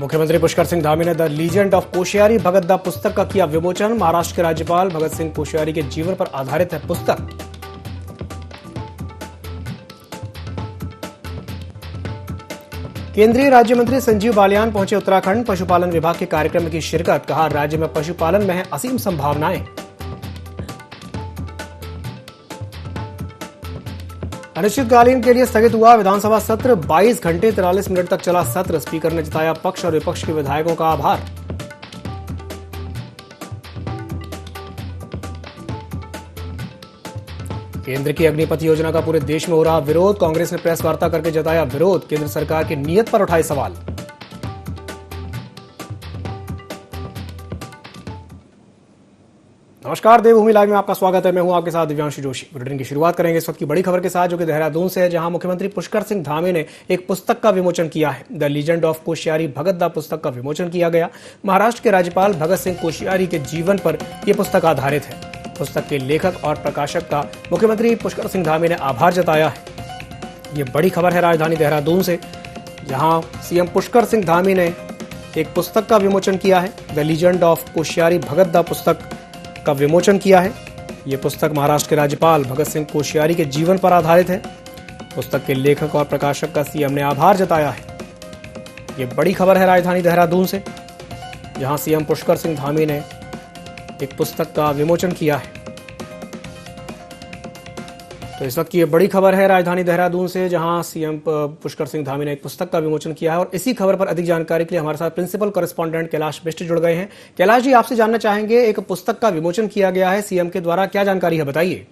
मुख्यमंत्री पुष्कर सिंह धामी ने the legend of Koshyari भगत दा पुस्तक का किया विमोचन। महाराष्ट्र के राज्यपाल भगत सिंह कोश्यारी के जीवन पर आधारित है पुस्तक। केंद्रीय राज्य मंत्री संजीव बालियान पहुंचे उत्तराखंड। पशुपालन विभाग के कार्यक्रम की शिरकत। कहा, राज्य में पशुपालन में है असीम संभावनाएं। अनिश्चितकालीन के लिए स्थगित हुआ विधानसभा सत्र। 22 घंटे 43 मिनट तक चला सत्र। स्पीकर ने जताया पक्ष और विपक्ष के विधायकों का आभार। केंद्र की अग्निपथ योजना का पूरे देश में हो रहा विरोध। कांग्रेस ने प्रेस वार्ता करके जताया विरोध। केंद्र सरकार की नीयत पर उठाए सवाल। नमस्कार, देवभूमि लाइव में आपका स्वागत है। मैं हूं आपके साथ दिव्यांशु जोशी। बुलेटिन की शुरुआत करेंगे इस वक्त की बड़ी खबर के साथ, जो कि देहरादून से है, जहां मुख्यमंत्री पुष्कर सिंह धामी ने एक पुस्तक का विमोचन किया है। द लीजेंड ऑफ कोश्यारी भगत दा पुस्तक का विमोचन किया गया। महाराष्ट्र के राज्यपाल भगत सिंह कोश्यारी के जीवन पर यह पुस्तक आधारित है। पुस्तक के लेखक और प्रकाशक का मुख्यमंत्री पुष्कर सिंह धामी ने आभार जताया है। ये बड़ी खबर है राजधानी देहरादून से, जहां सीएम पुष्कर सिंह धामी ने एक पुस्तक का विमोचन किया है। द लीजेंड ऑफ कोश्यारी भगत दा पुस्तक का विमोचन किया है। यह पुस्तक महाराष्ट्र के राज्यपाल भगत सिंह कोश्यारी के जीवन पर आधारित है। पुस्तक के लेखक और प्रकाशक का सीएम ने आभार जताया है। यह बड़ी खबर है राजधानी देहरादून से, जहां सीएम पुष्कर सिंह धामी ने एक पुस्तक का विमोचन किया है। तो इस वक्त की ये बड़ी खबर है राजधानी देहरादून से, जहां सीएम पुष्कर सिंह धामी ने एक पुस्तक का विमोचन किया है। और इसी खबर पर अधिक जानकारी के लिए हमारे साथ प्रिंसिपल कॉरेस्पॉन्डेंट कैलाश बिष्ट जुड़ गए हैं। कैलाश जी, आपसे जानना चाहेंगे, एक पुस्तक का विमोचन किया गया है सीएम के द्वारा, क्या जानकारी है, बताइए।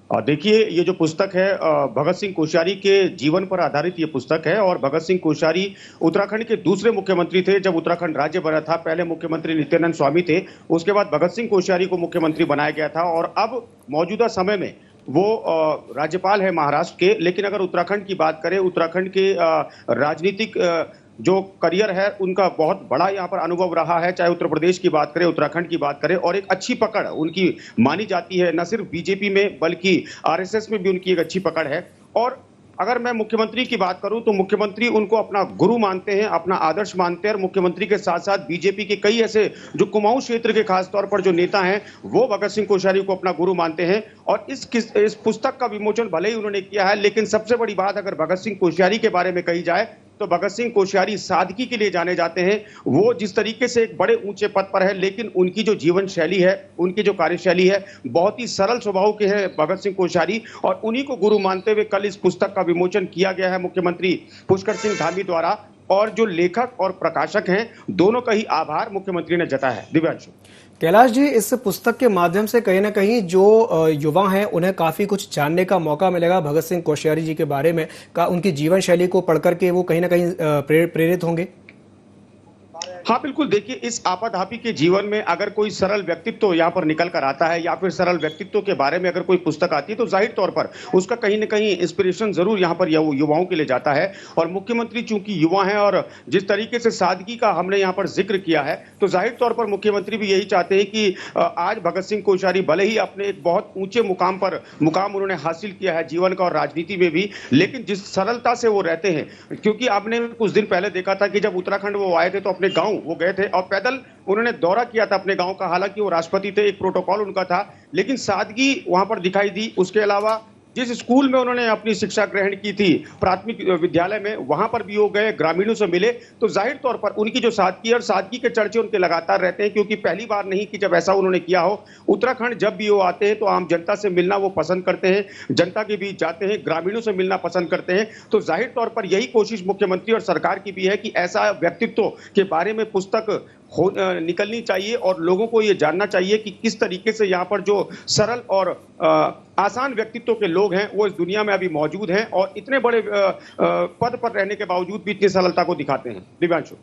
देखिए, ये जो पुस्तक है भगत सिंह कोश्यारी के जीवन पर आधारित ये पुस्तक है। और भगत सिंह कोश्यारी उत्तराखंड के दूसरे मुख्यमंत्री थे जब उत्तराखंड राज्य बना था। पहले मुख्यमंत्री नित्यानंद स्वामी थे, उसके बाद भगत सिंह कोश्यारी को मुख्यमंत्री बनाया गया था। और अब मौजूदा समय में वो राज्यपाल है महाराष्ट्र के। लेकिन अगर उत्तराखंड की बात करें, उत्तराखंड के राजनीतिक जो करियर है उनका बहुत बड़ा यहाँ पर अनुभव रहा है। चाहे उत्तर प्रदेश की बात करें, उत्तराखंड की बात करें, और एक अच्छी पकड़ उनकी मानी जाती है, न सिर्फ बीजेपी में बल्कि आरएसएस में भी उनकी एक अच्छी पकड़ है। और अगर मैं मुख्यमंत्री की बात करूं तो मुख्यमंत्री उनको अपना गुरु मानते हैं, अपना आदर्श मानते हैं। और मुख्यमंत्री के साथ साथ बीजेपी के कई ऐसे जो कुमाऊं क्षेत्र के खासतौर पर जो नेता हैं, वो भगत सिंह कोश्यारी को अपना गुरु मानते हैं। और इस पुस्तक का विमोचन भले ही उन्होंने किया है, लेकिन सबसे बड़ी बात अगर भगत सिंह कोश्यारी के बारे में कही जाए तो भगत सिंह कोश्यारी सादगी के लिए जाने जाते हैं। वो जिस तरीके से एक बड़े ऊंचे पद पर है, लेकिन उनकी जो जीवन शैली है, उनकी जो कार्यशैली है, बहुत ही सरल स्वभाव के हैं भगत सिंह कोश्यारी। और उन्हीं को गुरु मानते हुए कल इस पुस्तक का विमोचन किया गया है मुख्यमंत्री पुष्कर सिंह धामी द्वारा। और जो लेखक और प्रकाशक हैं, दोनों का ही आभार मुख्यमंत्री ने जताया है। दिव्यांशु। कैलाश जी, इस पुस्तक के माध्यम से कहीं ना कहीं जो युवा हैं उन्हें काफी कुछ जानने का मौका मिलेगा भगत सिंह कोश्यारी जी के बारे में। उनकी जीवन शैली को पढ़कर के वो कहीं ना कहीं प्रेरित होंगे। हाँ बिल्कुल, देखिए, इस आपाधापी के जीवन में अगर कोई सरल व्यक्तित्व यहाँ पर निकल कर आता है, या फिर सरल व्यक्तित्व के बारे में अगर कोई पुस्तक आती है, तो जाहिर तौर पर उसका कहीं ना कहीं इंस्पिरेशन जरूर यहाँ पर युवाओं के लिए जाता है। और मुख्यमंत्री चूंकि युवा हैं और जिस तरीके से सादगी का हमने यहाँ पर जिक्र किया है, तो जाहिर तौर पर मुख्यमंत्री भी यही चाहते हैं कि आज भगत सिंह कोश्यारी भले ही अपने एक बहुत ऊंचे मुकाम उन्होंने हासिल किया है जीवन का और राजनीति में भी, लेकिन जिस सरलता से वो रहते हैं। क्योंकि आपने कुछ दिन पहले देखा था कि जब उत्तराखंड वो आए थे तो अपने गाँव वो गए थे और पैदल उन्होंने दौरा किया था अपने गांव का। हालांकि वो राष्ट्रपति थे, एक प्रोटोकॉल उनका था, लेकिन सादगी वहां पर दिखाई दी। उसके अलावा जिस स्कूल में उन्होंने अपनी शिक्षा ग्रहण की थी, प्राथमिक विद्यालय में, वहां पर भी वो गए, ग्रामीणों से मिले। तो जाहिर तौर पर उनकी जो सादगी और सादगी के चर्चे उनके लगातार रहते हैं, क्योंकि पहली बार नहीं कि जब ऐसा उन्होंने किया हो। उत्तराखंड जब भी वो आते हैं तो आम जनता से मिलना वो पसंद करते हैं, जनता के बीच जाते हैं, ग्रामीणों से मिलना पसंद करते हैं। तो जाहिर तौर पर यही कोशिश मुख्यमंत्री और सरकार की भी है कि ऐसा व्यक्तित्व के बारे में पुस्तक निकलनी चाहिए और लोगों को ये जानना चाहिए कि किस तरीके से यहाँ पर जो सरल और आसान व्यक्तित्व के लोग हैं वो इस दुनिया में अभी मौजूद हैं, और इतने बड़े पद पर रहने के बावजूद भी इतनी सरलता को दिखाते हैं। दिव्यांशु।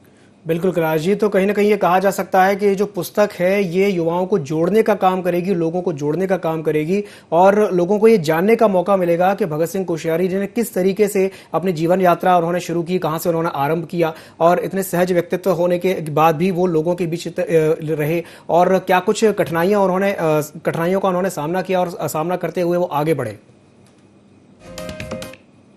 बिल्कुल कैलाश जी, तो कहीं ना कहीं ये कहा जा सकता है कि ये जो पुस्तक है ये युवाओं को जोड़ने का काम करेगी, लोगों को जोड़ने का काम करेगी, और लोगों को ये जानने का मौका मिलेगा कि भगत सिंह कोश्यारी जी ने किस तरीके से अपनी जीवन यात्रा उन्होंने शुरू की, कहाँ से उन्होंने आरंभ किया, और इतने सहज व्यक्तित्व होने के बाद भी वो लोगों के बीच रहे, और क्या कुछ कठिनाइयों का उन्होंने सामना किया और सामना करते हुए वो आगे बढ़े।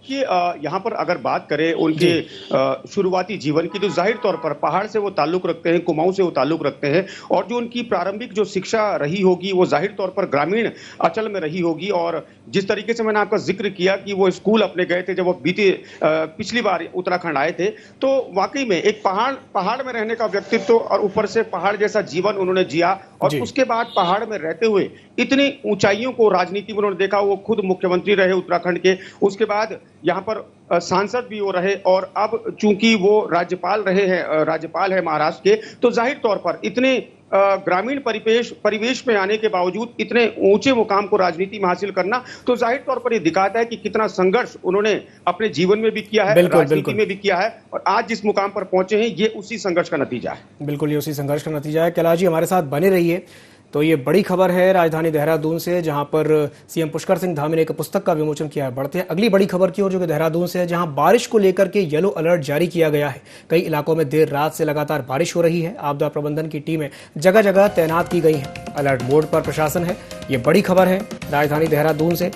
देखिए यहाँ पर अगर बात करें उनके शुरुआती जीवन की, तो जाहिर तौर पर पहाड़ से वो ताल्लुक रखते हैं, कुमाऊं से वो ताल्लुक रखते हैं, और जो उनकी प्रारंभिक जो शिक्षा रही होगी वो जाहिर तौर पर ग्रामीण अंचल में रही होगी। और जिस तरीके से मैंने आपका जिक्र किया कि वो स्कूल अपने गए थे जब वो पिछली बार उत्तराखंड आए थे, तो वाकई में एक पहाड़ में रहने का व्यक्तित्व और ऊपर से पहाड़ जैसा जीवन उन्होंने जिया, और उसके बाद पहाड़ में रहते हुए इतनी ऊंचाइयों को राजनीति में उन्होंने देखा। वो खुद मुख्यमंत्री रहे उत्तराखंड के, उसके बाद यहाँ पर सांसद भी वो रहे, और अब चूंकि वो राज्यपाल है महाराष्ट्र के, तो जाहिर तौर पर इतने ग्रामीण परिवेश में आने के बावजूद इतने ऊंचे मुकाम को राजनीति में हासिल करना, तो जाहिर तौर पर ये दिखाता है कि कितना संघर्ष उन्होंने अपने जीवन में भी किया है, राजनीति में भी किया है, और आज जिस मुकाम पर पहुंचे हैं ये उसी संघर्ष का नतीजा है। बिल्कुल, ये उसी संघर्ष का नतीजा है। कैलाश जी हमारे साथ बने रहिए। तो ये बड़ी खबर है राजधानी देहरादून से, जहां पर सीएम पुष्कर सिंह धामी ने एक पुस्तक का विमोचन किया है। बढ़ते हैं अगली बड़ी खबर की ओर, जो कि देहरादून से है, जहां बारिश को लेकर के येलो अलर्ट जारी किया गया है। कई इलाकों में देर रात से लगातार बारिश हो रही है। आपदा प्रबंधन की टीमें जगह जगह तैनात की गई हैं। अलर्ट मोड पर प्रशासन है। ये बड़ी खबर है राजधानी देहरादून से,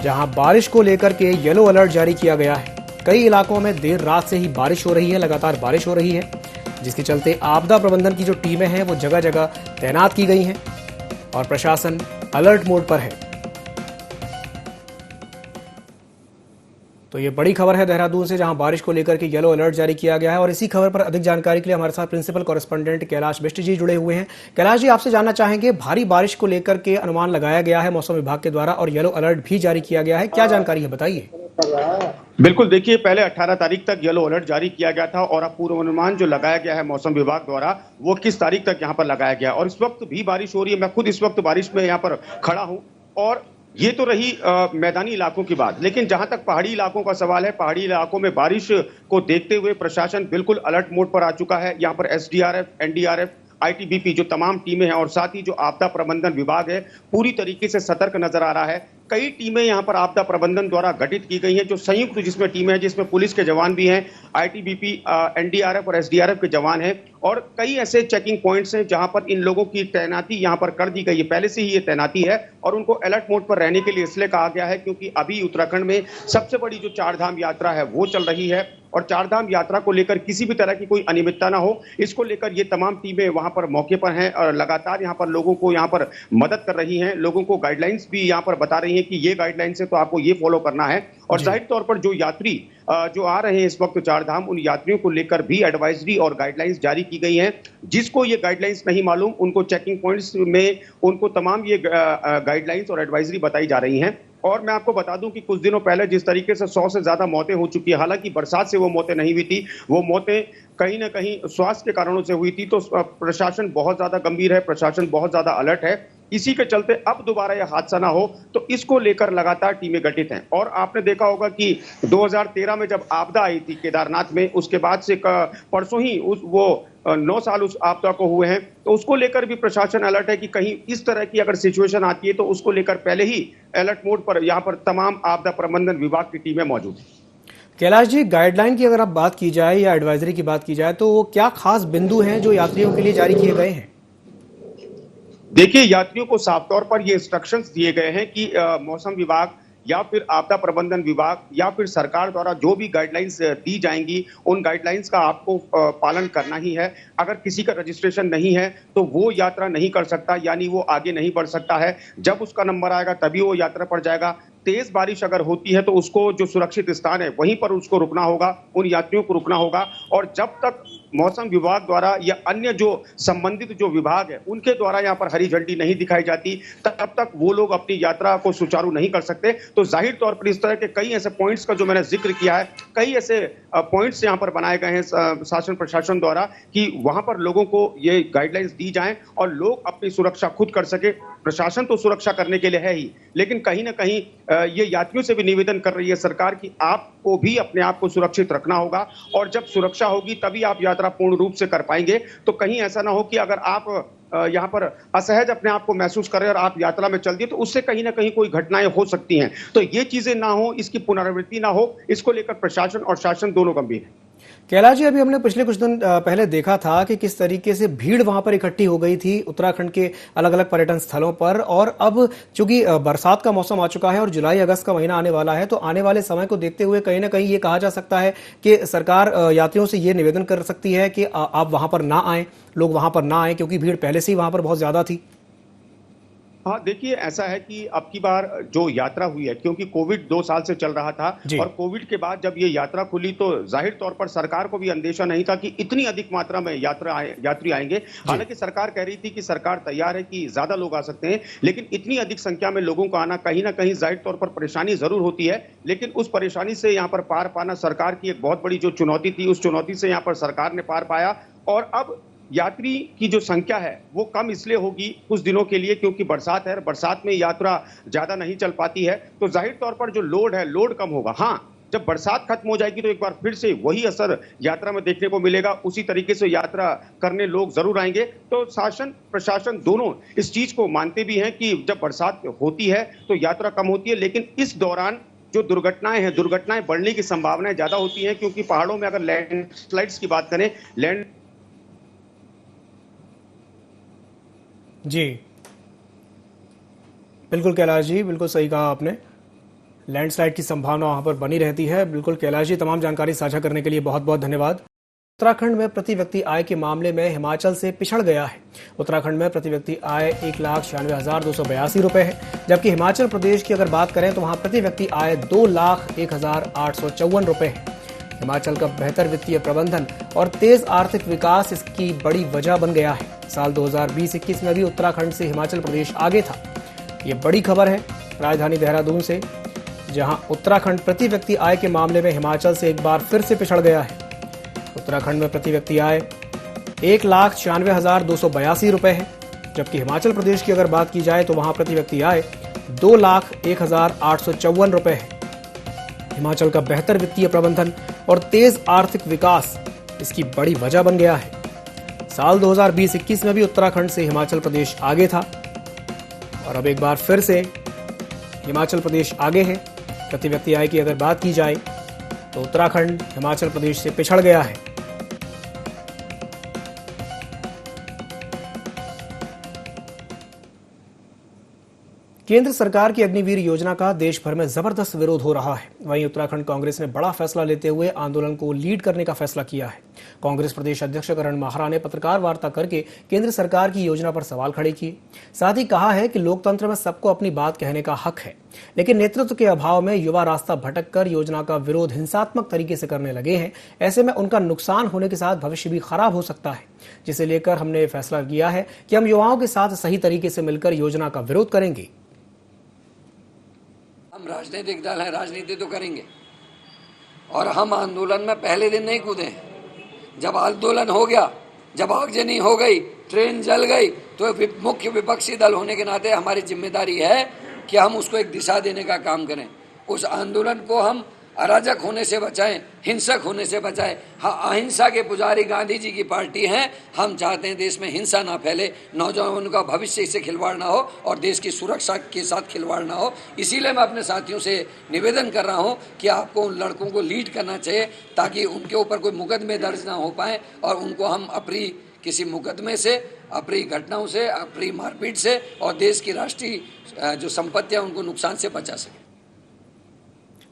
जहां बारिश को लेकर के येलो अलर्ट जारी किया गया है। कई इलाकों में देर रात से ही बारिश हो रही है, लगातार बारिश हो रही है, जिसके चलते आपदा प्रबंधन की जो टीमें हैं वो जगह जगह तैनात की गई हैं और प्रशासन अलर्ट मोड पर है। तो ये बड़ी खबर है देहरादून से, जहां बारिश को लेकर के येलो अलर्ट जारी किया गया है। और इसी खबर पर अधिक जानकारी के लिए हमारे साथ प्रिंसिपल कॉरेस्पॉन्डेंट कैलाश बिष्ट जी जुड़े हुए हैं। कैलाश जी, आपसे जानना चाहेंगे, भारी बारिश को लेकर के अनुमान लगाया गया है मौसम विभाग के द्वारा और येलो अलर्ट भी जारी किया गया है, क्या जानकारी है, बताइए। बिल्कुल, देखिए पहले 18 तारीख तक येलो अलर्ट जारी किया गया था, और अब पूर्वानुमान जो लगाया गया है मौसम विभाग द्वारा वो 21 तारीख तक यहाँ पर लगाया गया। और इस वक्त भी बारिश हो रही है। मैं खुद इस वक्त बारिश में यहाँ पर खड़ा हूँ, और ये तो रही मैदानी इलाकों की बात, लेकिन जहां तक पहाड़ी इलाकों का सवाल है, पहाड़ी इलाकों में बारिश को देखते हुए प्रशासन बिल्कुल अलर्ट मोड पर आ चुका है। यहाँ पर एसडीआरएफ, एनडीआरएफ, आईटीबीपी जो तमाम टीमें हैं, और साथ ही जो आपदा प्रबंधन विभाग है, पूरी तरीके से सतर्क नजर आ रहा है। कई टीमें यहाँ पर आपदा प्रबंधन द्वारा गठित की गई हैं, जो संयुक्त जिसमें टीमें हैं, जिसमें पुलिस के जवान भी हैं, आईटीबीपी, एनडीआरएफ और एसडीआरएफ के जवान हैं, और कई ऐसे चेकिंग पॉइंट्स हैं जहां पर इन लोगों की तैनाती यहाँ पर कर दी गई है। पहले से ही ये तैनाती है, और उनको अलर्ट मोड पर रहने के लिए इसलिए कहा गया है क्योंकि अभी उत्तराखंड में सबसे बड़ी जो चारधाम यात्रा है वो चल रही है, और चारधाम यात्रा को लेकर किसी भी तरह की कोई अनियमितता ना हो, इसको लेकर ये तमाम टीमें वहां पर मौके पर हैं और लगातार यहाँ पर लोगों को यहाँ पर मदद कर रही हैं। लोगों को गाइडलाइंस भी यहाँ पर बता रही हैं कि ये गाइडलाइंस है तो आपको ये फॉलो करना है। और जाहिर तौर पर जो यात्री जो आ रहे हैं इस वक्त चारधाम, उन यात्रियों को लेकर भी एडवाइजरी और गाइडलाइंस जारी की गई हैं। जिसको ये गाइडलाइंस नहीं मालूम, उनको चेकिंग पॉइंट्स में उनको तमाम ये गाइडलाइंस और एडवाइजरी बताई जा रही हैं। और मैं आपको बता दूं कि कुछ दिनों पहले जिस तरीके से 100 से ज्यादा मौतें हो चुकी है, हालांकि बरसात से वो मौतें नहीं हुई थी, वो मौतें कहीं ना कहीं स्वास्थ्य के कारणों से हुई थी। तो प्रशासन बहुत ज्यादा गंभीर है, प्रशासन बहुत ज्यादा अलर्ट है। इसी के चलते अब दोबारा यह हादसा ना हो, तो इसको लेकर लगातार टीमें गठित हैं। और आपने देखा होगा कि 2013 में जब आपदा आई थी केदारनाथ में, उसके बाद से परसों ही 9 साल उस आपदा को हुए हैं, तो उसको लेकर भी प्रशासन अलर्ट है कि कहीं इस तरह की अगर सिचुएशन आती है तो उसको लेकर पहले ही अलर्ट मोड पर यहाँ पर तमाम आपदा प्रबंधन विभाग की टीमें मौजूद हैं। कैलाश जी, गाइडलाइन की अगर आप बात की जाए या एडवाइजरी की बात की जाए, तो क्या खास बिंदु हैं जो यात्रियों के लिए जारी किए गए हैं? देखिए, यात्रियों को साफ तौर पर ये इंस्ट्रक्शंस दिए गए हैं कि मौसम विभाग या फिर आपदा प्रबंधन विभाग या फिर सरकार द्वारा जो भी गाइडलाइंस दी जाएंगी, उन गाइडलाइंस का आपको पालन करना ही है। अगर किसी का रजिस्ट्रेशन नहीं है तो वो यात्रा नहीं कर सकता, यानी वो आगे नहीं बढ़ सकता है। जब उसका नंबर आएगा तभी वो यात्रा पर जाएगा। तेज बारिश अगर होती है तो उसको जो सुरक्षित स्थान है वहीं पर उसको रुकना होगा, उन यात्रियों को रुकना होगा। और जब तक मौसम विभाग द्वारा या अन्य जो संबंधित जो विभाग है उनके द्वारा यहाँ पर हरी झंडी नहीं दिखाई जाती, तब तक वो लोग अपनी यात्रा को सुचारू नहीं कर सकते। तो जाहिर तौर पर इस तरह के कई ऐसे पॉइंट्स का जो मैंने जिक्र किया है, कई ऐसे पॉइंट्स यहाँ पर बनाए गए हैं शासन प्रशासन द्वारा कि वहां पर लोगों को ये गाइडलाइंस दी जाएं और लोग अपनी सुरक्षा खुद कर सके। प्रशासन तो सुरक्षा करने के लिए है ही, लेकिन कहीं ना कहीं ये यात्रियों से भी निवेदन कर रही है सरकार कि आपको भी अपने आप को सुरक्षित रखना होगा, और जब सुरक्षा होगी तभी आप यात्रा पूर्ण रूप से कर पाएंगे। तो कहीं ऐसा ना हो कि अगर आप यहाँ पर असहज अपने आप को महसूस करें और आप यात्रा में चल दिए तो उससे कहीं ना कहीं कोई घटनाएं हो सकती हैं। तो ये चीजें ना हो, इसकी पुनरावृत्ति ना हो, इसको लेकर प्रशासन और शासन दोनों गंभीर है। कैलाश जी, अभी हमने पिछले कुछ दिन पहले देखा था कि किस तरीके से भीड़ वहां पर इकट्ठी हो गई थी उत्तराखंड के अलग अलग पर्यटन स्थलों पर। और अब चूंकि बरसात का मौसम आ चुका है और जुलाई अगस्त का महीना आने वाला है, तो आने वाले समय को देखते हुए कहीं ना कहीं ये कहा जा सकता है कि सरकार यात्रियों से ये निवेदन कर सकती है कि आप वहां पर ना आए, लोग वहां पर ना आए, क्योंकि भीड़ पहले से ही वहां पर बहुत ज्यादा थी। हाँ देखिए, ऐसा है कि अब की बार जो यात्रा हुई है, क्योंकि कोविड 2 साल से चल रहा था जी। और कोविड के बाद जब ये यात्रा खुली तो जाहिर तौर पर सरकार को भी अंदेशा नहीं था कि इतनी अधिक मात्रा में यात्री आएंगे। हालांकि सरकार कह रही थी कि सरकार तैयार है कि ज्यादा लोग आ सकते हैं, लेकिन इतनी अधिक संख्या में लोगों का आना कहीं ना कहीं जाहिर तौर पर परेशानी जरूर होती है। लेकिन उस परेशानी से यहाँ पर पार पाना सरकार की एक बहुत बड़ी जो चुनौती थी, उस चुनौती से यहाँ पर सरकार ने पार पाया। और अब यात्री की जो संख्या है वो कम इसलिए होगी कुछ दिनों के लिए, क्योंकि बरसात है, बरसात में यात्रा ज्यादा नहीं चल पाती है, तो जाहिर तौर पर जो लोड है, लोड कम होगा। हाँ, जब बरसात खत्म हो जाएगी तो एक बार फिर से वही असर यात्रा में देखने को मिलेगा, उसी तरीके से यात्रा करने लोग जरूर आएंगे। तो शासन प्रशासन दोनों इस चीज को मानते भी हैं कि जब बरसात होती है तो यात्रा कम होती है, लेकिन इस दौरान जो दुर्घटनाएं हैं, दुर्घटनाएं बढ़ने की संभावनाएं ज्यादा होती हैं, क्योंकि पहाड़ों में अगर लैंडस्लाइड्स की बात करें, लैंड जी बिल्कुल कैलाश जी, बिल्कुल सही कहा आपने। लैंडस्लाइड की संभावना वहां पर बनी रहती है। बिल्कुल कैलाश जी, तमाम जानकारी साझा करने के लिए बहुत बहुत धन्यवाद। उत्तराखंड में प्रति व्यक्ति आय के मामले में हिमाचल से पिछड़ गया है। उत्तराखंड में प्रति व्यक्ति आय 1,96,282 रुपए है, जबकि हिमाचल प्रदेश की अगर बात करें तो वहां प्रति व्यक्ति आय 2,01,854 रुपए है। हिमाचल का बेहतर वित्तीय प्रबंधन और तेज आर्थिक विकास इसकी बड़ी वजह बन गया है। साल 2020-21 में भी उत्तराखंड से हिमाचल प्रदेश आगे था। ये बड़ी खबर है राजधानी देहरादून से, जहां उत्तराखंड प्रति व्यक्ति आय के मामले में हिमाचल से एक बार फिर से पिछड़ गया है। उत्तराखंड में प्रति व्यक्ति आय 1,96,282 रुपए है, जबकि हिमाचल प्रदेश की अगर बात की जाए तो वहां प्रति व्यक्ति आय 2,01,854 रुपए है। हिमाचल का बेहतर वित्तीय प्रबंधन और तेज आर्थिक विकास इसकी बड़ी वजह बन गया है। साल 2020-21 में भी उत्तराखंड से हिमाचल प्रदेश आगे था और अब एक बार फिर से हिमाचल प्रदेश आगे है। प्रति व्यक्ति आय की अगर बात की जाए तो उत्तराखंड हिमाचल प्रदेश से पिछड़ गया है। केंद्र सरकार की अग्निवीर योजना का देश भर में जबरदस्त विरोध हो रहा है। वहीं उत्तराखंड कांग्रेस ने बड़ा फैसला लेते हुए आंदोलन को लीड करने का फैसला किया है। कांग्रेस प्रदेश अध्यक्ष करण माहरा ने पत्रकार वार्ता करके केंद्र सरकार की योजना पर सवाल खड़े किए। साथ ही कहा है कि लोकतंत्र में सबको अपनी बात कहने का हक है, लेकिन नेतृत्व के अभाव में युवा रास्ता भटक कर योजना का विरोध हिंसात्मक तरीके से करने लगे हैं। ऐसे में उनका नुकसान होने के साथ भविष्य भी खराब हो सकता है, जिसे लेकर हमने फैसला किया है कि हम युवाओं के साथ सही तरीके से मिलकर योजना का विरोध करेंगे। हम राजनीतिक दल हैं, राजनीति तो करेंगे और हम आंदोलन में पहले दिन नहीं कूदे। जब आंदोलन हो गया, जब आगजनी हो गई, ट्रेन जल गई, तो मुख्य विपक्षी दल होने के नाते हमारी जिम्मेदारी है कि हम उसको एक दिशा देने का काम करें। उस आंदोलन को हम अराजक होने से बचाएं, हिंसक होने से बचाएं। हाँ, अहिंसा के पुजारी गांधी जी की पार्टी है। हम चाहते हैं देश में हिंसा ना फैले, नौजवानों का भविष्य से खिलवाड़ ना हो और देश की सुरक्षा के साथ खिलवाड़ ना हो। इसीलिए मैं अपने साथियों से निवेदन कर रहा हूं कि आपको उन लड़कों को लीड करना चाहिए ताकि उनके ऊपर कोई मुकदमे दर्ज ना हो पाए और उनको हम अपनी किसी मुकदमे से, अपनी घटनाओं से, अपनी मारपीट से और देश की राष्ट्रीय जो संपत्ति है उनको नुकसान से बचा सके।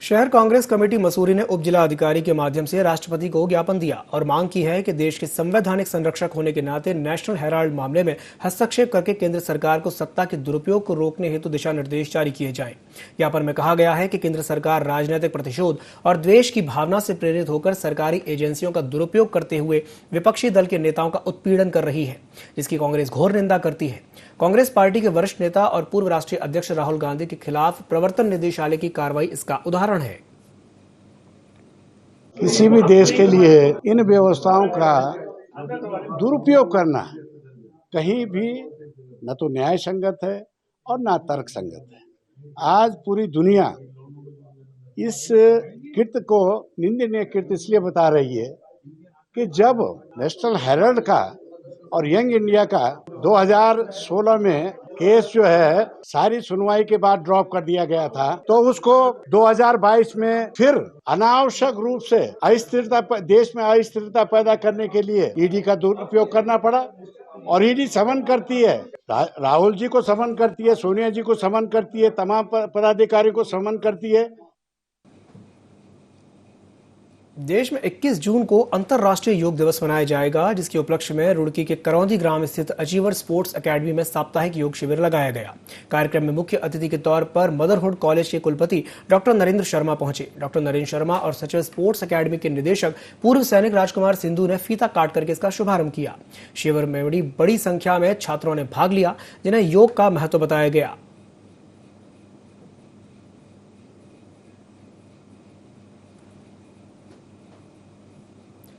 शहर कांग्रेस कमेटी मसूरी ने उप जिला अधिकारी के माध्यम से राष्ट्रपति को ज्ञापन दिया और मांग की है कि देश के संवैधानिक संरक्षक होने के नाते नेशनल हेराल्ड मामले में हस्तक्षेप करके केंद्र सरकार को सत्ता के दुरुपयोग को रोकने हेतु दिशा निर्देश जारी किए जाएं। ज्ञापन में कहा गया है कि केंद्र सरकार राजनीतिक प्रतिशोध और द्वेष की भावना से प्रेरित होकर सरकारी एजेंसियों का दुरुपयोग करते हुए विपक्षी दल के नेताओं का उत्पीड़न कर रही है, जिसकी कांग्रेस घोर निंदा करती है। कांग्रेस पार्टी के वरिष्ठ नेता और पूर्व राष्ट्रीय अध्यक्ष राहुल गांधी के खिलाफ प्रवर्तन निदेशालय की कार्रवाई इसका उदाहरण है। किसी भी देश के लिए इन व्यवस्थाओं का दुरुपयोग करना कहीं भी न तो न्याय संगत है और न तर्क संगत है। आज पूरी दुनिया इस कृत्य को निंदनीय कृत्य इसलिए बता रही है कि जब नेशनल हेराल्ड का और यंग इंडिया का 2016 में केस जो है सारी सुनवाई के बाद ड्रॉप कर दिया गया था, तो उसको 2022 में फिर अनावश्यक रूप से अस्थिरता, देश में अस्थिरता पैदा करने के लिए ईडी का दुरुपयोग करना पड़ा। और ईडी समन करती है, राहुल जी को समन करती है, सोनिया जी को समन करती है, तमाम पदाधिकारी को समन करती है। देश में 21 जून को अंतर्राष्ट्रीय योग दिवस मनाया जाएगा, जिसके उपलक्ष्य में रुड़की के करौंदी ग्राम स्थित अचीवर स्पोर्ट्स एकेडमी में साप्ताहिक योग शिविर लगाया गया। कार्यक्रम में मुख्य अतिथि के तौर पर मदरहुड कॉलेज के कुलपति डॉक्टर नरेंद्र शर्मा पहुंचे। डॉक्टर नरेंद्र शर्मा और सचिव स्पोर्ट्स एकेडमी के निदेशक पूर्व सैनिक राजकुमार सिंधु ने फीता काट करके इसका शुभारंभ किया। शिविर में बड़ी संख्या में छात्रों ने भाग लिया, जिन्हें योग का महत्व बताया गया।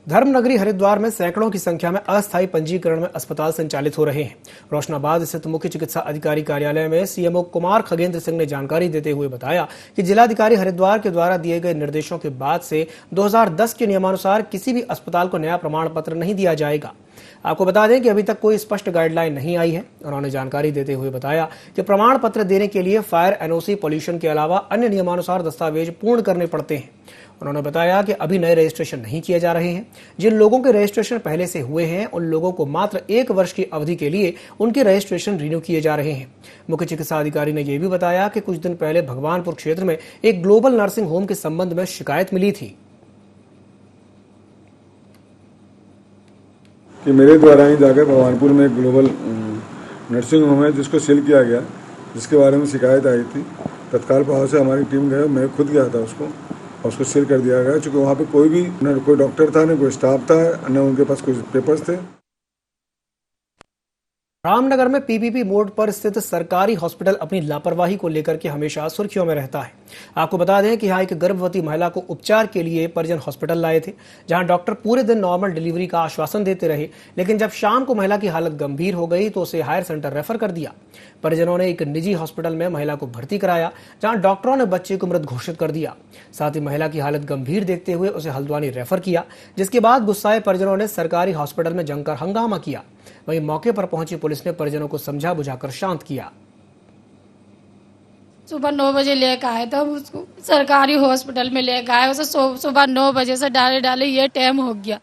धर्मनगरी हरिद्वार में सैकड़ों की संख्या में अस्थायी पंजीकरण में अस्पताल संचालित हो रहे हैं। रोशनाबाद स्थित मुख्य चिकित्सा अधिकारी कार्यालय में सीएमओ कुमार खगेंद्र सिंह ने जानकारी देते हुए बताया कि जिलाधिकारी हरिद्वार के द्वारा दिए गए निर्देशों के बाद से 2010 के नियमानुसार किसी भी अस्पताल को नया प्रमाण पत्र नहीं दिया जाएगा। आपको बता दें कि अभी तक कोई स्पष्ट गाइडलाइन नहीं आई है। उन्होंने जानकारी देते हुए बताया कि प्रमाण पत्र देने के लिए फायर, एनओसी, पॉल्यूशन के अलावा अन्य नियमानुसार दस्तावेज पूर्ण करने पड़ते हैं। उन्होंने बताया कि अभी नए रजिस्ट्रेशन नहीं किए जा रहे हैं। जिन लोगों के रजिस्ट्रेशन पहले से हुए हैं, उन लोगों को मात्र 1 वर्ष की अवधि के लिए उनके रजिस्ट्रेशन रिन्यू किए जा रहे हैं। मुख्य चिकित्सा अधिकारी ने यह भी बताया कि कुछ दिन पहले भगवानपुर क्षेत्र में एक ग्लोबल नर्सिंग होम के संबंध में शिकायत मिली थी कि मेरे द्वारा ही जाकर भगवानपुर में एक ग्लोबल नर्सिंग होम है जिसको सील किया गया, जिसके बारे में शिकायत आई थी। तत्काल प्रभाव से हमारी टीम गए, मैं खुद गया था उसको सील कर दिया गया, क्योंकि वहाँ पे कोई डॉक्टर था, न कोई स्टाफ था, न उनके पास कोई पेपर्स थे। रामनगर में पीपीपी मोड़ पर स्थित सरकारी हॉस्पिटल अपनी लापरवाही को लेकर के हमेशा सुर्खियों में रहता है। आपको बता दें कि यहाँ एक गर्भवती महिला को उपचार के लिए परिजन हॉस्पिटल लाए थे, जहां डॉक्टर पूरे दिन नॉर्मल डिलीवरी का आश्वासन देते रहे, लेकिन जब शाम को महिला की हालत गंभीर हो गई तो उसे हायर सेंटर रेफर कर दिया। परिजनों ने एक निजी हॉस्पिटल में महिला को भर्ती कराया, जहाँ डॉक्टरों ने बच्चे को मृत घोषित कर दिया। साथ ही महिला की हालत गंभीर देखते हुए उसे हल्द्वानी रेफर किया, जिसके बाद गुस्साए परिजनों ने सरकारी हॉस्पिटल में जमकर हंगामा किया। वहीं मौके पर पहुंची पुलिस ने परिजनों को समझा बुझाकर शांत किया। सुबह 9 बजे लेकर आए, तब उसको सरकारी हॉस्पिटल में लेकर आए। उसे सुबह 9 बजे से डाले ये टाइम हो गया।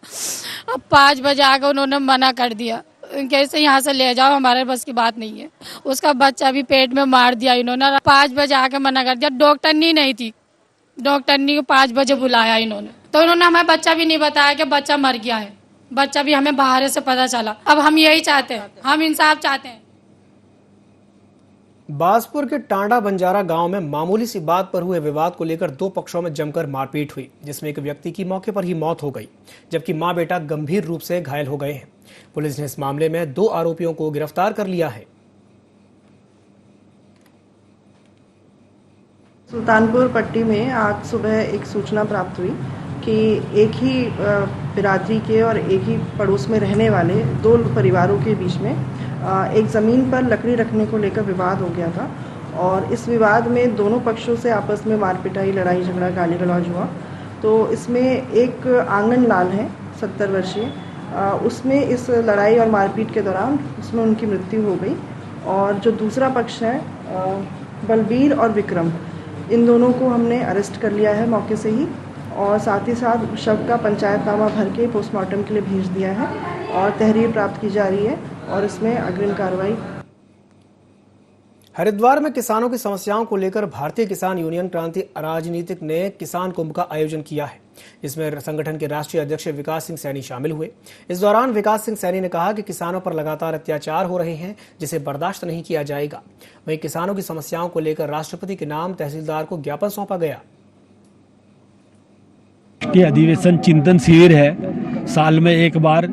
अब 5 बजे आकर उन्होंने मना कर दिया, कैसे यहाँ से ले जाओ, हमारे बस की बात नहीं है। उसका बच्चा भी पेट में मार दिया इन्होंने। 5 बजे आकर मना कर दिया। डॉक्टरनी नहीं थी, डॉक्टरनी को 5 बजे बुलाया इन्होंने, तो इन्होंने हमें बच्चा भी नहीं बताया कि बच्चा मर गया है। बच्चा भी हमें बाहर से पता चला। अब हम यही चाहते हैं, हम इंसाफ चाहते हैं। बाजपुर के टांडा बंजारा गांव में मामूली सी बात पर हुए विवाद को लेकर 2 पक्षों में जमकर मारपीट हुई, जिसमें एक व्यक्ति की मौके पर ही मौत हो गई, जबकि मां बेटा गंभीर रूप से घायल हो गए हैं। पुलिस ने इस मामले में 2 आरोपियों को गिरफ्तार कर लिया है। सुल्तानपुर पट्टी में आज सुबह एक सूचना प्राप्त हुई कि एक ही बिरादरी के और एक ही पड़ोस में रहने वाले 2 परिवारों के बीच में एक ज़मीन पर लकड़ी रखने को लेकर विवाद हो गया था, और इस विवाद में दोनों पक्षों से आपस में मारपिटाई, लड़ाई झगड़ा, गाली गलौज हुआ। तो इसमें एक आंगन लाल है 70 वर्षीय, उसमें इस लड़ाई और मारपीट के दौरान उसमें उनकी मृत्यु हो गई। और जो दूसरा पक्ष है बलबीर और विक्रम, इन दोनों को हमने अरेस्ट कर लिया है मौके से ही, और साथ ही साथ शव का पंचायतनामा भर के पोस्टमार्टम के लिए भेज दिया है और तहरीर प्राप्त की जा रही है और इसमें अग्रिम कार्रवाई। हरिद्वार में किसानों की समस्याओं को लेकर भारतीय किसान यूनियन क्रांति राजनीतिक ने किसान कुंभ का आयोजन किया है, जिसमें संगठन के राष्ट्रीय अध्यक्ष विकास सिंह सैनी शामिल हुए। इस दौरान विकास सिंह सैनी ने कहा कि किसानों पर लगातार अत्याचार हो रहे हैं, जिसे बर्दाश्त नहीं किया जाएगा। वहीं किसानों की समस्याओं को लेकर राष्ट्रपति के नाम तहसीलदार को ज्ञापन सौंपा गया। ये अधिवेशन चिंतन शिविर है, साल में एक बार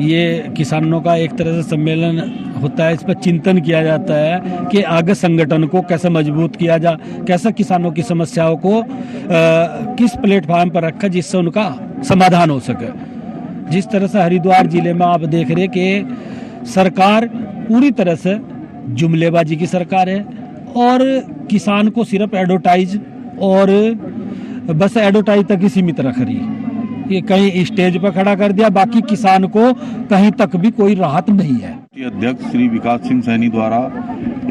ये किसानों का एक तरह से सम्मेलन होता है। इस पर चिंतन किया जाता है कि आगे संगठन को कैसे मजबूत किया जा, कैसे किसानों की समस्याओं को किस प्लेटफॉर्म पर रखा जिससे उनका समाधान हो सके। जिस तरह से हरिद्वार जिले में आप देख रहे कि सरकार पूरी तरह से जुमलेबाजी की सरकार है और किसान को सिर्फ एडवर्टाइज और बस एडवर्टाइज तक ही सीमित रख रही है। ये कहीं स्टेज पर खड़ा कर दिया, बाकी किसान को कहीं तक भी कोई राहत नहीं है। अध्यक्ष श्री विकास सिंह सैनी द्वारा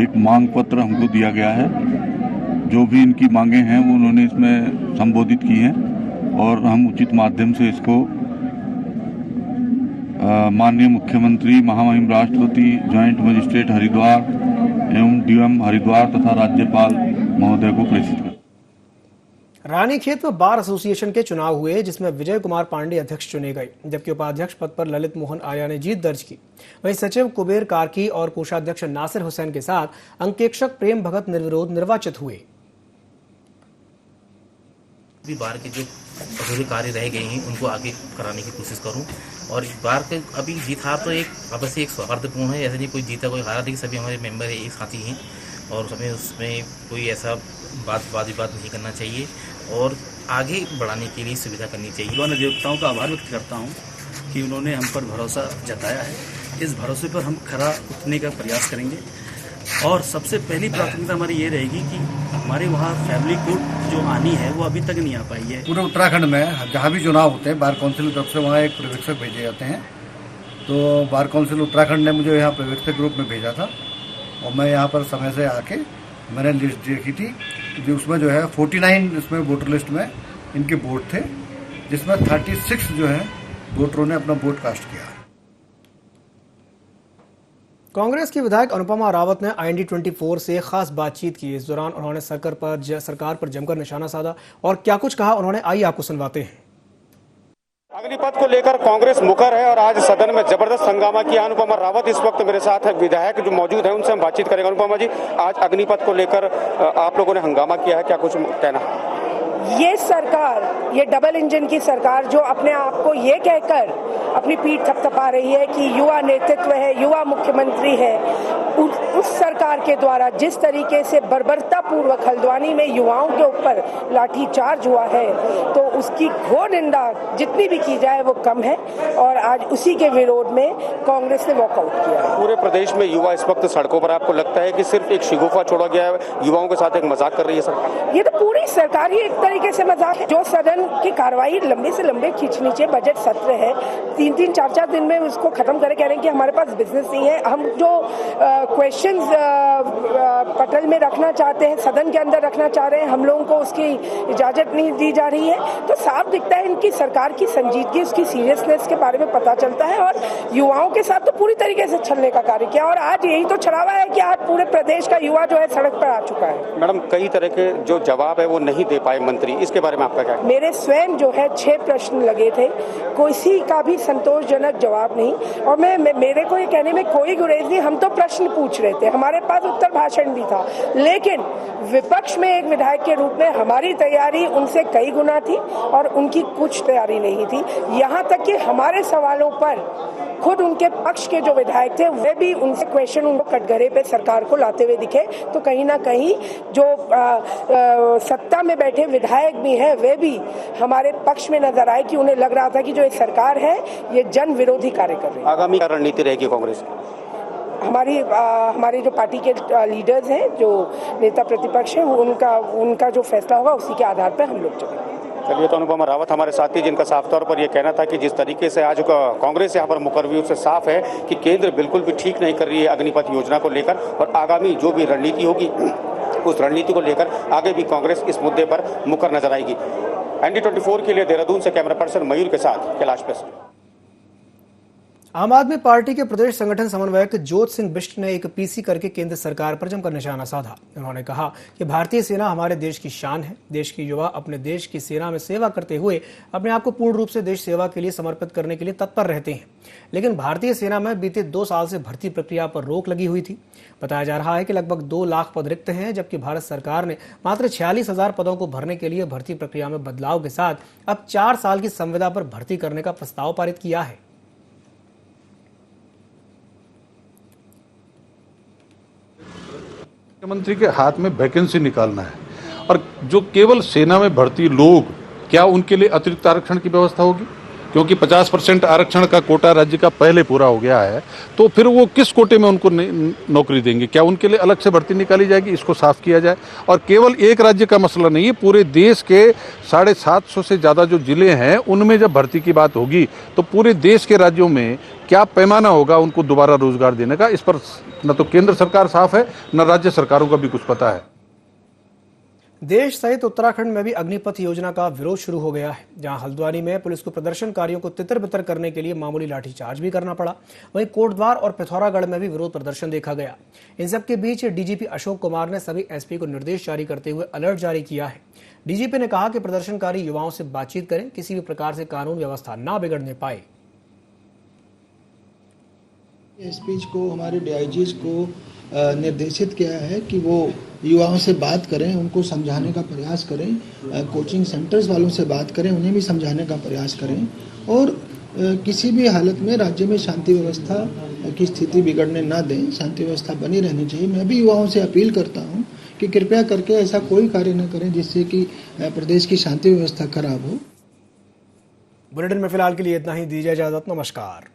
एक मांग पत्र हमको दिया गया है। जो भी इनकी मांगे हैं वो उन्होंने इसमें संबोधित की हैं और हम उचित माध्यम से इसको माननीय मुख्यमंत्री, महामहिम राष्ट्रपति, जॉइंट मजिस्ट्रेट हरिद्वार एवं डीएम हरिद्वार तथा राज्यपाल महोदय को प्रेषित करें। रानीखेत में बार एसोसिएशन के चुनाव हुए, जिसमें विजय कुमार पांडे अध्यक्ष चुने गए, जबकि उपाध्यक्ष पद पर ललित मोहन आर्या ने जीत दर्ज की। वहीं सचिव कुबेर कार्की और कोषाध्यक्ष नासिर हुसैन के साथ अंकेक्षक प्रेम भगत निर्विरोध निर्वाचित हुए। बार के जो अधूरे कार्य रह गए हैं उनको आगे कराने की कोशिश करूं, और इस बार के अभी जीत हार तो एक अवश्य एक सौहार्दपूर्ण है। ऐसा नहीं कोई जीता कोई हारा, देखिए सभी हमारे मेंबर एक साथी हैं और हमें उसमें कोई ऐसा वाद विवाद नहीं करना चाहिए और आगे बढ़ाने के लिए सुविधा करनी चाहिए। भगवान देवताओं का आभार व्यक्त करता हूँ कि उन्होंने हम पर भरोसा जताया है। इस भरोसे पर हम खरा उतरने का प्रयास करेंगे और सबसे पहली प्राथमिकता हमारी ये रहेगी कि हमारे वहाँ फैमिली कोर्ट जो आनी है वो अभी तक नहीं आ पाई है। पूरे उत्तराखंड में जहाँ भी चुनाव होते हैं बार काउंसिल की तरफ से वहाँ एक पर्यवेक्षक भेजे जाते हैं। तो बार काउंसिल उत्तराखंड ने मुझे यहाँ पर्यवेक्षक के रूप में भेजा था और मैं यहाँ पर समय से आके मैंने लिस्ट देखी थी, जो उसमें जो है 49 इसमें वोटर लिस्ट में इनके वोट थे, जिसमें 36 जो है वोटरों ने अपना वोट कास्ट किया। कांग्रेस की विधायक अनुपमा रावत ने IND24 से खास बातचीत की। इस दौरान उन्होंने सरकार पर जमकर निशाना साधा और क्या कुछ कहा उन्होंने, आइए आपको सुनवाते हैं। अग्निपथ को लेकर कांग्रेस मुखर है और आज सदन में जबरदस्त हंगामा किया। अनुपमा रावत इस वक्त मेरे साथ विधायक जो मौजूद है, उनसे हम बातचीत करेंगे। अनुपमा जी, आज अग्निपथ को लेकर आप लोगों ने हंगामा किया है, क्या कुछ कहना है? ये सरकार, ये डबल इंजन की सरकार जो अपने आप को ये कहकर अपनी पीठ थपथपा रही है कि युवा नेतृत्व है, युवा मुख्यमंत्री है, उस सरकार के द्वारा जिस तरीके से बर्बरता पूर्वक हल्द्वानी में युवाओं के ऊपर लाठीचार्ज हुआ है, तो उसकी घोर निंदा जितनी भी की जाए वो कम है और आज उसी के विरोध में कांग्रेस ने वॉकआउट किया। पूरे प्रदेश में युवा इस वक्त सड़कों पर, आपको लगता है कि सिर्फ एक शिगुफा छोड़ा गया है, युवाओं के साथ एक मजाक कर रही है सरकार? ये तो पूरी सरकार ही एक तरीके से मजाक है। जो सदन की कार्रवाई लंबे से लंबे खींच नीचे बजट सत्र है, 3-3, 4-4 दिन में उसको खत्म करे, कह रहे हैं कि हमारे पास बिजनेस नहीं है। हम जो क्वेश्चंस पटल में रखना चाहते हैं, सदन के अंदर रखना चाह रहे हैं, हम लोगों को उसकी इजाजत नहीं दी जा रही है। तो साफ दिखता है इनकी सरकार की संजीदगी, उसकी सीरियसनेस के बारे में पता चलता है और युवाओं के साथ तो पूरी तरीके से छलने का कार्य किया और आज यही तो छलावा है कि आज पूरे प्रदेश का युवा जो है सड़क पर आ चुका है। मैडम, कई तरह के जो जवाब है वो नहीं दे पाए मंत्री, इसके बारे में आपका क्या? मेरे स्वयं जो है 6 प्रश्न लगे थे, किसी का भी संतोषजनक जवाब नहीं और मेरे को ये कहने में कोई गुरेज नहीं। हम तो प्रश्न पूछ रहे थे, हमारे पास उत्तर भाषण भी था, लेकिन विपक्ष में एक विधायक के रूप में हमारी तैयारी उनसे कई गुना थी और उनकी कुछ तैयारी नहीं थी। यहाँ तक कि हमारे सवालों पर खुद उनके पक्ष के जो विधायक थे वे भी उनसे क्वेश्चन उनको कटघरे पे सरकार को लाते हुए दिखे। तो कहीं ना कहीं जो सत्ता में बैठे विधायक भी हैं वे भी हमारे पक्ष में नजर आए कि उन्हें लग रहा था कि जो ये सरकार है ये जन विरोधी कार्य कर रही है। आगामी रणनीति रहेगी कांग्रेस की? हमारे जो पार्टी के लीडर्स हैं, जो नेता प्रतिपक्ष हैं, उनका जो फैसला होगा उसी के आधार पर हम लोग चलेंगे। चलिए, तो अनुपमा रावत हमारे साथी, जिनका साफ तौर पर यह कहना था कि जिस तरीके से आज कांग्रेस यहाँ पर मुकर हुई, उससे साफ है कि केंद्र बिल्कुल भी ठीक नहीं कर रही है अग्निपथ योजना को लेकर और आगामी जो भी रणनीति होगी उस रणनीति को लेकर आगे भी कांग्रेस इस मुद्दे पर मुकर नजर आएगी। ND24 के लिए देहरादून से कैमरा पर्सन मयूर के साथ कैलाश पेश। आम आदमी पार्टी के प्रदेश संगठन समन्वयक जोत सिंह बिष्ट ने एक पीसी करके केंद्र सरकार पर जमकर निशाना साधा। उन्होंने कहा कि भारतीय सेना हमारे देश की शान है। देश के युवा अपने देश की सेना में सेवा करते हुए अपने आप को पूर्ण रूप से देश सेवा के लिए समर्पित करने के लिए तत्पर रहते हैं, लेकिन भारतीय सेना में बीते 2 साल से भर्ती प्रक्रिया पर रोक लगी हुई थी। बताया जा रहा है कि लगभग 2 लाख पद रिक्त हैं, जबकि भारत सरकार ने मात्र 46,000 पदों को भरने के लिए भर्ती प्रक्रिया में बदलाव के साथ अब 4 साल की संविदा पर भर्ती करने का प्रस्ताव पारित किया है। मुख्यमंत्री के हाथ में वैकेंसी निकालना है और जो केवल सेना में भर्ती लोग, क्या उनके लिए अतिरिक्त आरक्षण की व्यवस्था होगी? क्योंकि 50% आरक्षण का कोटा राज्य का पहले पूरा हो गया है, तो फिर वो किस कोटे में उनको नौकरी देंगे? क्या उनके लिए अलग से भर्ती निकाली जाएगी? इसको साफ किया जाए। और केवल एक राज्य का मसला नहीं है, पूरे देश के 750 से ज़्यादा जो जिले हैं उनमें जब भर्ती की बात होगी तो पूरे देश के राज्यों में क्या पैमाना होगा उनको दोबारा रोजगार देने का? इस पर न तो केंद्र सरकार साफ है, न राज्य सरकारों का भी कुछ पता है। देश सहित उत्तराखंड में भी अग्निपथ योजना का विरोध शुरू हो गया है, जहां हल्द्वानी में पुलिस को प्रदर्शनकारियों को तितर-बितर करने के लिए मामूली लाठीचार्ज भी करना पड़ा। वहीं कोटद्वार और पिथौरागढ़ में भी विरोध प्रदर्शन देखा गया। इन सबके बीच डीजीपी अशोक कुमार ने सभी एसपी को निर्देश जारी करते हुए अलर्ट जारी किया है। डीजीपी ने कहा कि प्रदर्शनकारी युवाओं से बातचीत करें, किसी भी प्रकार से कानून व्यवस्था ना बिगड़ने पाए। एसपीज को, हमारे डीआईजीज को निर्देशित किया है कि वो युवाओं से बात करें, उनको समझाने का प्रयास करें, कोचिंग सेंटर्स वालों से बात करें, उन्हें भी समझाने का प्रयास करें और किसी भी हालत में राज्य में शांति व्यवस्था की स्थिति बिगड़ने ना दें, शांति व्यवस्था बनी रहनी चाहिए। मैं भी युवाओं से अपील करता हूं कि कृपया करके ऐसा कोई कार्य न करें जिससे कि प्रदेश की शांति व्यवस्था खराब हो। बुलेटिन में फिलहाल के लिए इतना ही, दीजिए इजाजत, नमस्कार।